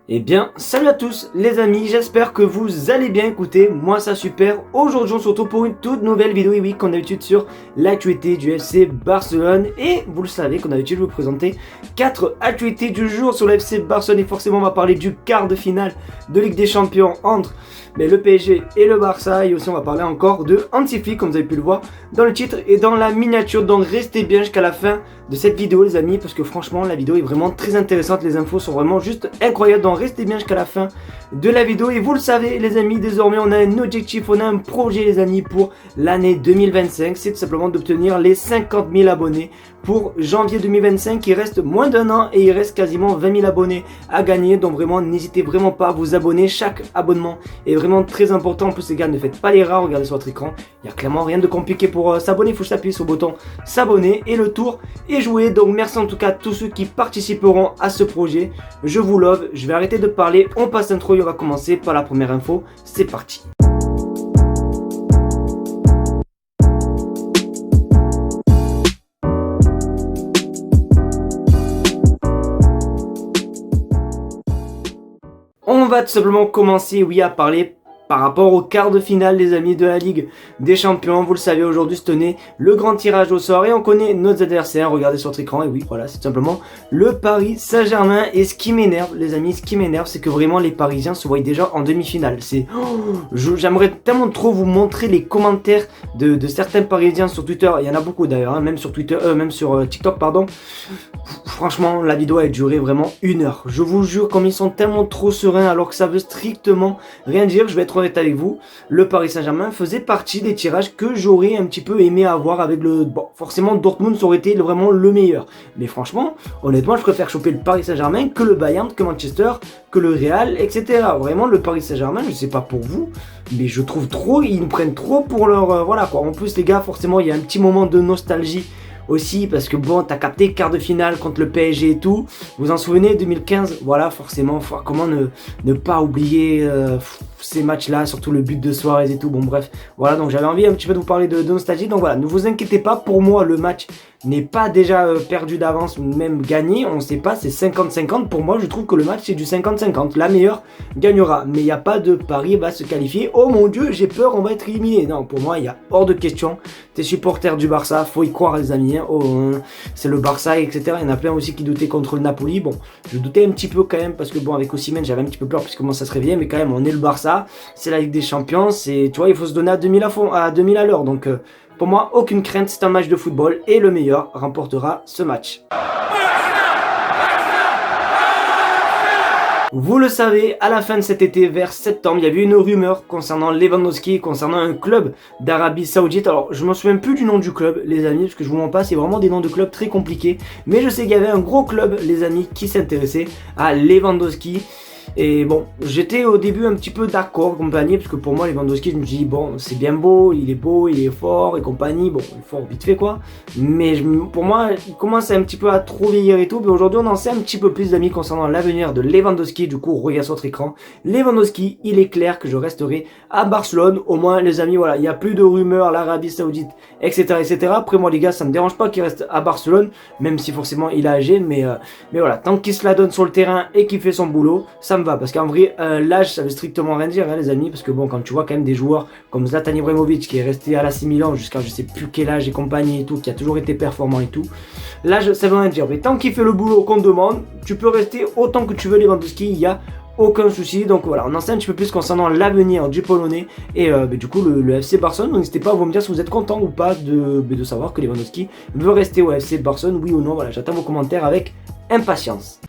Eh bien, salut à tous les amis, j'espère que vous allez bien. Écoutez, moi ça super. Aujourd'hui on se retrouve pour une toute nouvelle vidéo, et oui, comme d'habitude sur l'actualité du FC Barcelone. Et vous le savez, comme d'habitude je vais vous présenter 4 actualités du jour sur le FC Barcelone. Et forcément on va parler du quart de finale de Ligue des Champions entre le PSG et le Barça. Et aussi on va parler encore de Hansi Flick, comme vous avez pu le voir dans le titre et dans la miniature. Donc restez bien jusqu'à la fin de cette vidéo les amis, parce que franchement la vidéo est vraiment très intéressante. Les infos sont vraiment juste incroyables. Donc restez bien jusqu'à la fin de la vidéo. Et vous le savez les amis, désormais on a un objectif, on a un projet les amis pour l'année 2025. C'est tout simplement d'obtenir les 50 000 abonnés pour janvier 2025. Il reste moins d'un an et il reste quasiment 20 000 abonnés à gagner. Donc vraiment n'hésitez vraiment pas à vous abonner. Chaque abonnement est vraiment très important. En plus les gars, ne faites pas les rares, regardez sur votre écran, il n'y a clairement rien de compliqué pour s'abonner. Il faut juste appuyer sur le bouton s'abonner et le tour est joué. Donc merci en tout cas à tous ceux qui participeront à ce projet. Je vous love, je vais arrêter de parler, on passe l'intro et on va commencer par la première info. C'est parti. On va tout simplement commencer, oui, à parler par rapport au quart de finale les amis de la Ligue des Champions. Vous le savez, aujourd'hui se tenait le grand tirage au sort et on connaît nos adversaires. Regardez sur votre écran et oui voilà, c'est tout simplement le Paris Saint-Germain. Et ce qui m'énerve les amis, ce qui m'énerve, c'est que vraiment les Parisiens se voient déjà en demi-finale. J'aimerais tellement trop vous montrer les commentaires de certains Parisiens sur Twitter. Il y en a beaucoup d'ailleurs, hein, même sur Twitter, même sur TikTok pardon. Franchement la vidéo a duré vraiment 1 heure. Je vous jure, comme ils sont tellement trop sereins alors que ça veut strictement rien dire. Je vais être honnête avec vous, le Paris Saint-Germain faisait partie des tirages que j'aurais un petit peu aimé avoir avec le... Bon, forcément Dortmund ça aurait été vraiment le meilleur. Mais franchement, honnêtement, je préfère choper le Paris Saint-Germain que le Bayern, que Manchester, que le Real, etc. Vraiment, le Paris Saint-Germain, je sais pas pour vous, mais je trouve trop, ils nous prennent trop pour leur... voilà quoi. En plus les gars, forcément, il y a un petit moment de nostalgie aussi, parce que bon, t'as capté quart de finale contre le PSG et tout, vous en souvenez 2015, voilà, forcément, comment ne pas oublier ces matchs là, surtout le but de Suarez et tout. Bon bref, voilà, donc j'avais envie un petit peu de vous parler de nostalgie. Donc voilà, ne vous inquiétez pas, pour moi le match n'est pas déjà perdu d'avance, même gagné, on sait pas, c'est 50-50. Pour moi je trouve que le match c'est du 50-50, la meilleure gagnera, mais il n'y a pas de Paris va se qualifier, oh mon dieu j'ai peur on va être éliminé. Non, pour moi il y a hors de question. T'es supporter du Barça, faut y croire les amis, hein. Oh, c'est le Barça etc. Il y en a plein aussi qui doutaient contre le Napoli. Bon, je doutais un petit peu quand même, parce que bon, avec Osimhen j'avais un petit peu peur puisque comment ça se réveillait, mais quand même on est le Barça, c'est la Ligue des Champions, c'est, tu vois, il faut se donner à 2000 à 2000 à l'heure. Donc pour moi aucune crainte, c'est un match de football et le meilleur remportera ce match. Vous le savez, à la fin de cet été, vers septembre, il y avait une rumeur concernant Lewandowski, concernant un club d'Arabie Saoudite. Alors, je me souviens plus du nom du club, les amis, parce que je vous mens pas, c'est vraiment des noms de clubs très compliqués. Mais je sais qu'il y avait un gros club, les amis, qui s'intéressait à Lewandowski. Et bon, j'étais au début un petit peu d'accord compagnie, parce que pour moi Lewandowski, je me dis bon, c'est bien beau, il est fort et compagnie, bon, il est fort vite fait quoi, mais pour moi il commence un petit peu à trop vieillir et tout. Mais aujourd'hui on en sait un petit peu plus d'amis concernant l'avenir de Lewandowski. Du coup regarde sur votre écran, Lewandowski, il est clair que je resterai à Barcelone, au moins les amis, voilà, il n'y a plus de rumeurs, l'Arabie Saoudite, etc. etc. Après moi les gars, ça me dérange pas qu'il reste à Barcelone, même si forcément il est âgé, mais voilà, tant qu'il se la donne sur le terrain et qu'il fait son boulot, ça me va. Parce qu'en vrai l'âge ça veut strictement rien dire hein, les amis, parce que bon, quand tu vois quand même des joueurs comme Zlatan Ibrahimovic qui est resté à l'AC Milan jusqu'à je sais plus quel âge et compagnie et tout, qui a toujours été performant et tout, l'âge ça veut rien dire. Mais tant qu'il fait le boulot qu'on demande, tu peux rester autant que tu veux Lewandowski, il y a aucun souci. Donc voilà, on en sait un petit peu plus concernant l'avenir du Polonais et du coup le FC Barcelone. Donc n'hésitez pas à vous me dire si vous êtes content ou pas de savoir que Lewandowski veut rester au FC Barcelone, oui ou non. Voilà, j'attends vos commentaires avec impatience.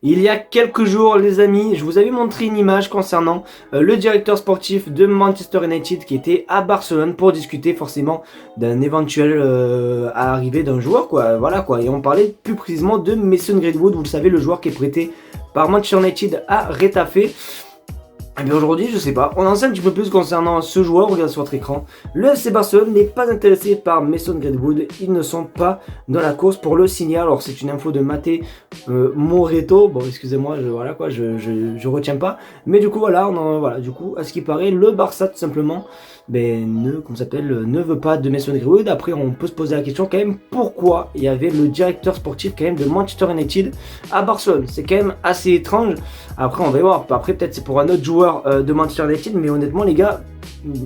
Il y a quelques jours les amis, je vous avais montré une image concernant le directeur sportif de Manchester United qui était à Barcelone pour discuter forcément d'un éventuel arrivée d'un joueur quoi, voilà quoi. Et on parlait plus précisément de Mason Greenwood, vous le savez, le joueur qui est prêté par Manchester United à Retafe. Et bien aujourd'hui, je sais pas, on en sait un petit peu plus concernant ce joueur, regardez sur votre écran. Le FC Barcelone n'est pas intéressé par Mason Greenwood, ils ne sont pas dans la course pour le signer. Alors c'est une info de Maté Moreto, bon excusez-moi, voilà quoi, je retiens pas. Mais du coup voilà, voilà, du coup, à ce qui paraît, le Barça tout simplement ne veut pas de Mason Greenwood. Après on peut se poser la question quand même, pourquoi il y avait le directeur sportif quand même de Manchester United à Barcelone. C'est quand même assez étrange. Après on va voir, après peut-être c'est pour un autre joueur de Manchester United, mais honnêtement les gars,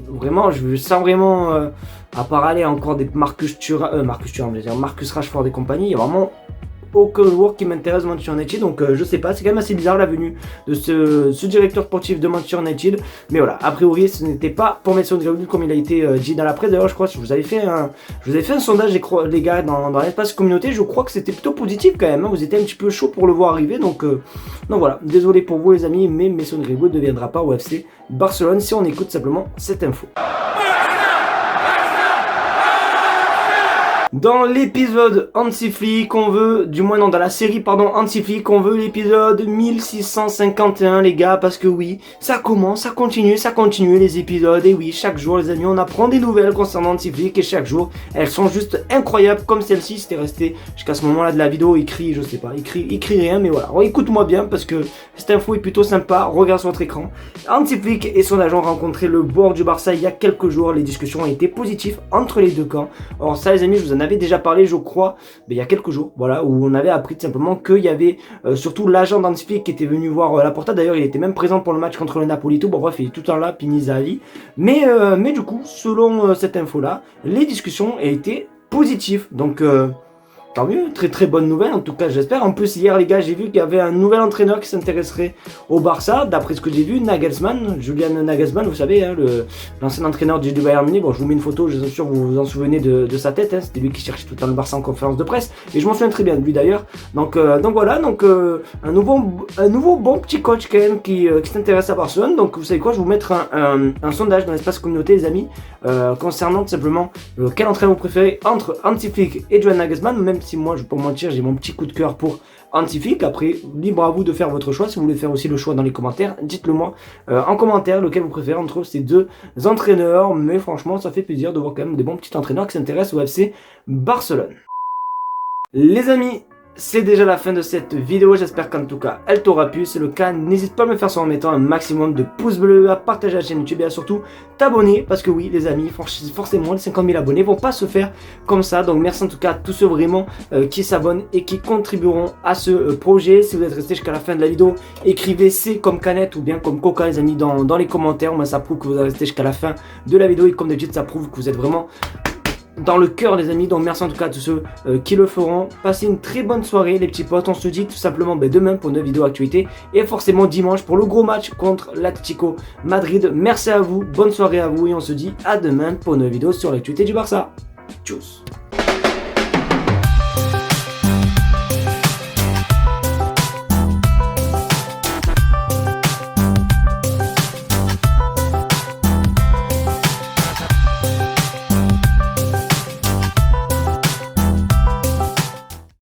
vraiment je sens vraiment à part aller encore des Marcus Rashford et compagnie, il y a vraiment aucun joueur qui m'intéresse Manchester United, donc je sais pas, c'est quand même assez bizarre la venue de ce directeur sportif de Manchester United, mais voilà, a priori ce n'était pas pour Mason Greenwood comme il a été dit dans la presse. D'ailleurs je crois que je vous avais fait un sondage les gars dans l'espace communauté, je crois que c'était plutôt positif quand même, hein. Vous étiez un petit peu chaud pour le voir arriver, donc voilà, désolé pour vous les amis, mais Mason Greenwood ne viendra pas au FC Barcelone si on écoute simplement cette info. Dans l'épisode Hansi qu'on veut, du moins non, dans la série pardon Hansi qu'on veut l'épisode 1651 les gars, parce que oui, ça commence, ça continue les épisodes, et oui, chaque jour les amis, on apprend des nouvelles concernant Hansi Flick, et chaque jour, elles sont juste incroyables, comme celle-ci, c'était resté jusqu'à ce moment-là de la vidéo, écrit, je sais pas, écrit rien, mais voilà, écoute-moi bien, parce que cette info est plutôt sympa, regarde sur votre écran. Hansi Flick et son agent ont rencontré le board du Barça il y a quelques jours, les discussions ont été positives entre les deux camps. Alors ça les amis, je vous en avais déjà parlé je crois, mais il y a quelques jours, voilà, où on avait appris tout simplement qu'il y avait surtout l'agent d'Hansi Flick qui était venu voir Laporta. D'ailleurs il était même présent pour le match contre le Napoli, tout, bon bref il est tout le temps là, Pinizavi, mais du coup selon cette info là, les discussions étaient positives, donc tant mieux, très très bonne nouvelle en tout cas j'espère. En plus hier les gars, j'ai vu qu'il y avait un nouvel entraîneur qui s'intéresserait au Barça, d'après ce que j'ai vu, Nagelsmann, Julian Nagelsmann, vous savez, hein, l'ancien entraîneur du Bayern Munich. Bon, je vous mets une photo, je suis sûr que vous vous en souvenez de sa tête, hein. C'était lui qui cherchait tout le temps le Barça en conférence de presse, et je m'en souviens très bien de lui d'ailleurs. Donc voilà, un nouveau bon petit coach quand même qui s'intéresse à Barcelone. Donc vous savez quoi, je vais vous mettre un sondage dans l'espace communauté les amis, concernant tout simplement quel entraîneur vous préférez entre Hansi Flick et Julian Nagelsmann, même si moi je vais pas me mentir, j'ai mon petit coup de cœur pour Hansi Flick. Après libre à vous de faire votre choix, si vous voulez faire aussi le choix dans les commentaires, dites-le moi en commentaire lequel vous préférez entre ces deux entraîneurs, mais franchement ça fait plaisir de voir quand même des bons petits entraîneurs qui s'intéressent au FC Barcelone. Les amis, c'est déjà la fin de cette vidéo, j'espère qu'en tout cas elle t'aura plu. Si c'est le cas, n'hésite pas à me faire ça en mettant un maximum de pouces bleus, à partager la chaîne YouTube et à surtout t'abonner, parce que oui les amis, forcément les 50 000 abonnés vont pas se faire comme ça. Donc merci en tout cas à tous ceux vraiment qui s'abonnent et qui contribueront à ce projet. Si vous êtes resté jusqu'à la fin de la vidéo, écrivez C comme canette ou bien comme coca les amis dans les commentaires. Moi ça prouve que vous êtes resté jusqu'à la fin de la vidéo, et comme d'habitude ça prouve que vous êtes vraiment dans le cœur les amis. Donc merci en tout cas à tous ceux qui le feront. Passez une très bonne soirée les petits potes. On se dit tout simplement demain pour une vidéo actualité, et forcément dimanche pour le gros match contre l'Atlético Madrid. Merci à vous, bonne soirée à vous, et on se dit à demain pour une vidéo sur l'actualité du Barça. Tchuss.